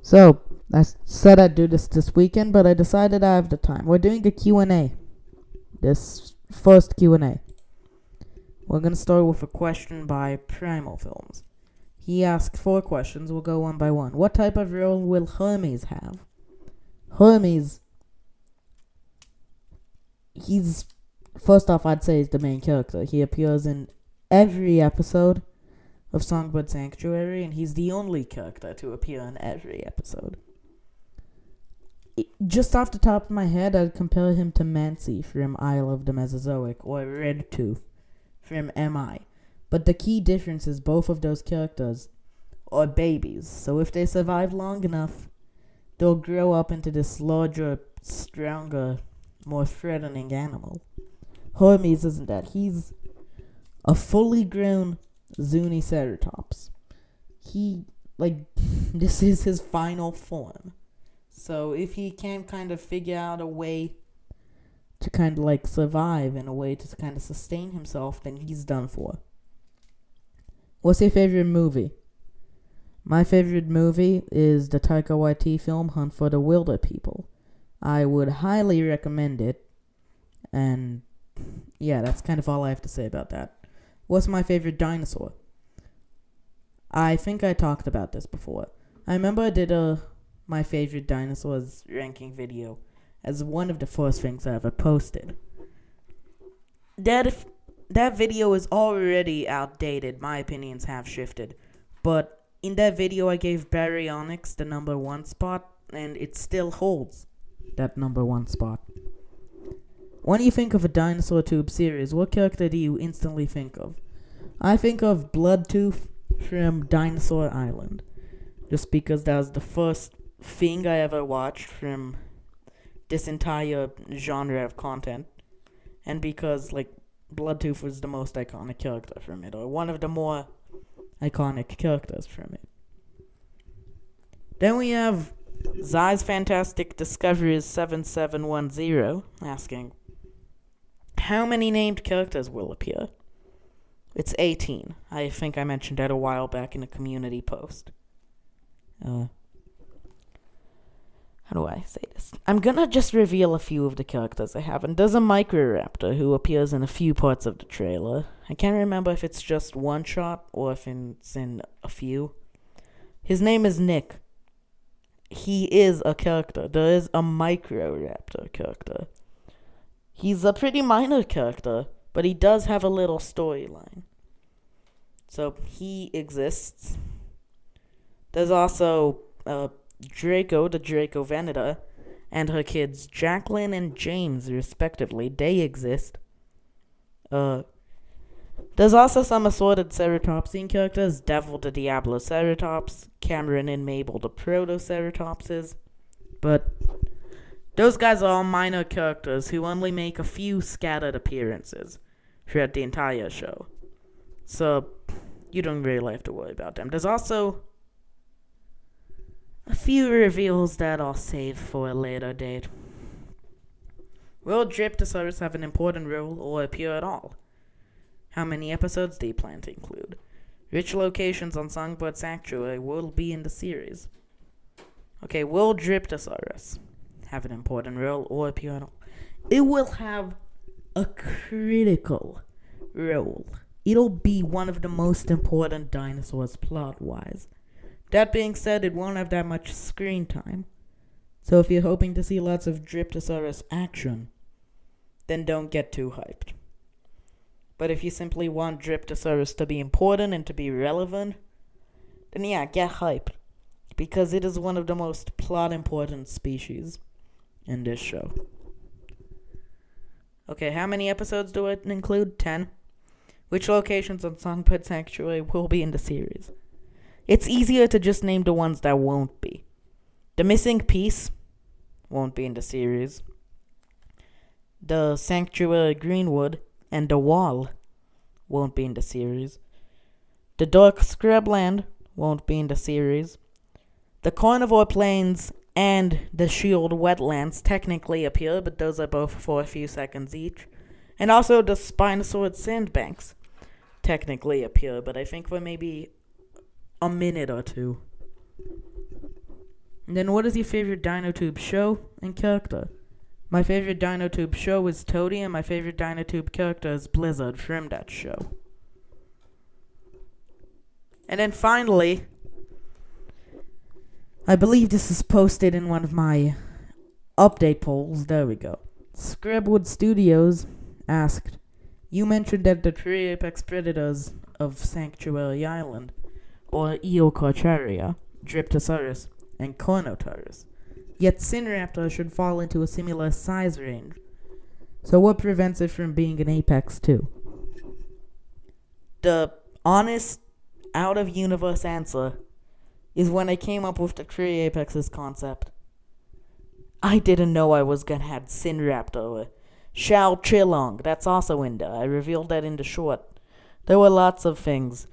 So, I said I'd do this weekend, but I decided I have the time. We're doing a Q&A. This first Q&A. We're going to start with a question by Primal Films. He asked 4 questions. We'll go one by one. What type of role will Hermes have? Hermes, first off, I'd say he's the main character. He appears in every episode of Songbird Sanctuary, and he's the only character to appear in every episode. Just off the top of my head, I'd compare him to Mancy from Isle of the Mesozoic, or Redtooth from MI. But the key difference is both of those characters are babies, so if they survive long enough, they'll grow up into this larger, stronger, more threatening animal. Hermes isn't that. He's a fully grown Zuniceratops. This is his final form. So if he can kind of figure out a way to kind of survive and a way to kind of sustain himself, then he's done for. What's your favorite movie? My favorite movie is the Taika Waititi film Hunt for the Wilder People. I would highly recommend it. And yeah, that's kind of all I have to say about that. What's my favorite dinosaur? I think I talked about this before. I remember I did my favorite dinosaurs ranking video as one of the first things I ever posted. That video is already outdated. My opinions have shifted. But in that video, I gave Baryonyx the number 1 spot, and it still holds that number 1 spot. When you think of a Dinosaur Tube series, what character do you instantly think of? I think of Bloodtooth from Dinosaur Island, just because that was the first thing I ever watched from this entire genre of content, and because Bloodtooth was the most iconic character from it, or one of the more iconic characters from it. Then we have Zai's Fantastic Discoveries 7710 asking, how many named characters will appear? It's 18. I think I mentioned that a while back in a community post. How do I say this? I'm gonna just reveal a few of the characters I have. And there's a Microraptor who appears in a few parts of the trailer. I can't remember if it's just one shot or if it's in a few. His name is Nick. He is a character. There is a Microraptor character. He's a pretty minor character, but he does have a little storyline. So he exists. There's also Draco, the Draco Veneta, and her kids Jacqueline and James, respectively. They exist. There's also some assorted Ceratopsian characters. Devil the Diabloceratops, Cameron and Mabel the Protoceratopses. But those guys are all minor characters who only make a few scattered appearances throughout the entire show. So you don't really have to worry about them. There's also a few reveals that I'll save for a later date. Will Dryptosaurus have an important role or appear at all? How many episodes do you plan to include? Which locations on Songbird Sanctuary will be in the series? Okay, will Dryptosaurus have an important role or appear at all? It will have a critical role. It'll be one of the most important dinosaurs plot-wise. That being said, it won't have that much screen time. So if you're hoping to see lots of Dryptosaurus action, then don't get too hyped. But if you simply want Dryptosaurus to be important and to be relevant, then yeah, get hyped. Because it is one of the most plot-important species in this show. Okay, how many episodes do it include? 10. Which locations on Songbird Sanctuary will be in the series? It's easier to just name the ones that won't be. The Missing Piece won't be in the series. The Sanctuary Greenwood and The Wall won't be in the series. The Dark Scrubland won't be in the series. The Carnivore Plains and the Shield Wetlands technically appear, but those are both for a few seconds each. And also the Spinosaurus Sandbanks technically appear, but I think for maybe a minute or two. And then what is your favorite DinoTube show and character? My favorite DinoTube show is Toadie, and my favorite DinoTube character is Blizzard from that show. And then finally, I believe this is posted in one of my update polls. There we go. Scrubwood Studios asked, you mentioned that the three apex predators of Sanctuary Island, or Eocarcharia, Dryptosaurus, and Carnotaurus, yet Sinraptor should fall into a similar size range. So what prevents it from being an apex too? The honest, out-of-universe answer is when I came up with the three apexes concept, I didn't know I was gonna have Sinraptor, Shao Chilong, that's also in there. I revealed that in the short. There were lots of things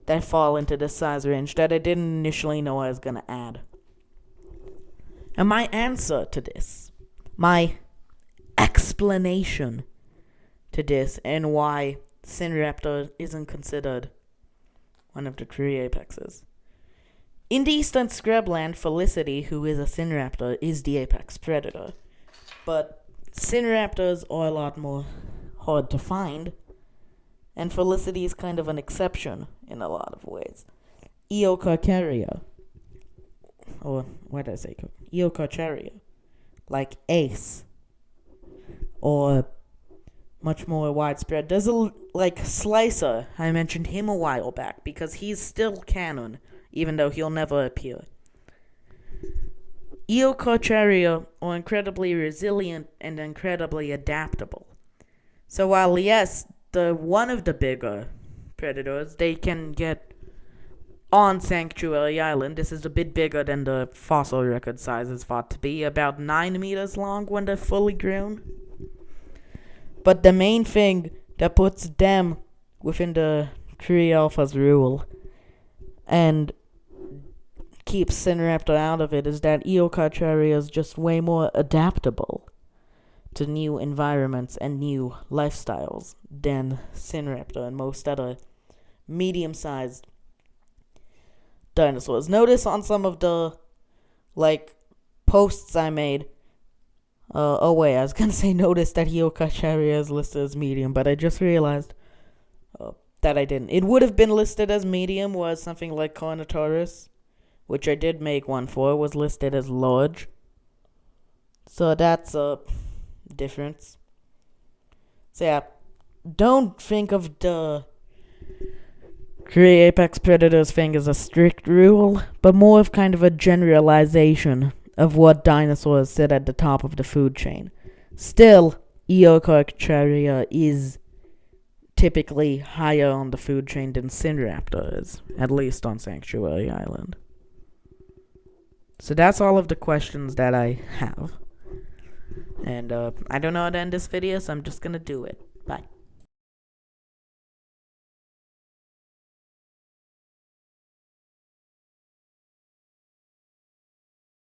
that fall into this size range that I didn't initially know I was gonna add. And my answer to this, my explanation to this, and why Sinraptor isn't considered one of the three apexes. In the Eastern Scrubland, Felicity, who is a Sinraptor, is the apex predator. But Sinraptors are a lot more hard to find, and Felicity is kind of an exception in a lot of ways. Eocarcharia, or what did I say? Eocarcharia, like Ace, or much more widespread. There's like Slicer. I mentioned him a while back because he's still canon, even though he'll never appear. Eocarcharia are incredibly resilient and incredibly adaptable. So while yes, the one of the bigger predators, they can get on Sanctuary Island. This is a bit bigger than the fossil record size is thought to be, about 9 meters long when they're fully grown. But the main thing that puts them within the three alphas rule and keeps Sinraptor out of it is that Eocarcharia is just way more adaptable to new environments and new lifestyles than Sinraptor and most other medium-sized dinosaurs. Notice on some of the posts I made. I was gonna say notice that Eocarcharia is listed as medium, but I just realized that I didn't. It would have been listed as medium was something like Carnotaurus, which I did make one for, was listed as large. So that's a difference. So yeah, don't think of the three apex predators thing as a strict rule, but more of kind of a generalization of what dinosaurs sit at the top of the food chain. Still, Eocarcharia is typically higher on the food chain than Sinraptor is, at least on Sanctuary Island. So that's all of the questions that I have. And I don't know how to end this video, so I'm just gonna do it. Bye.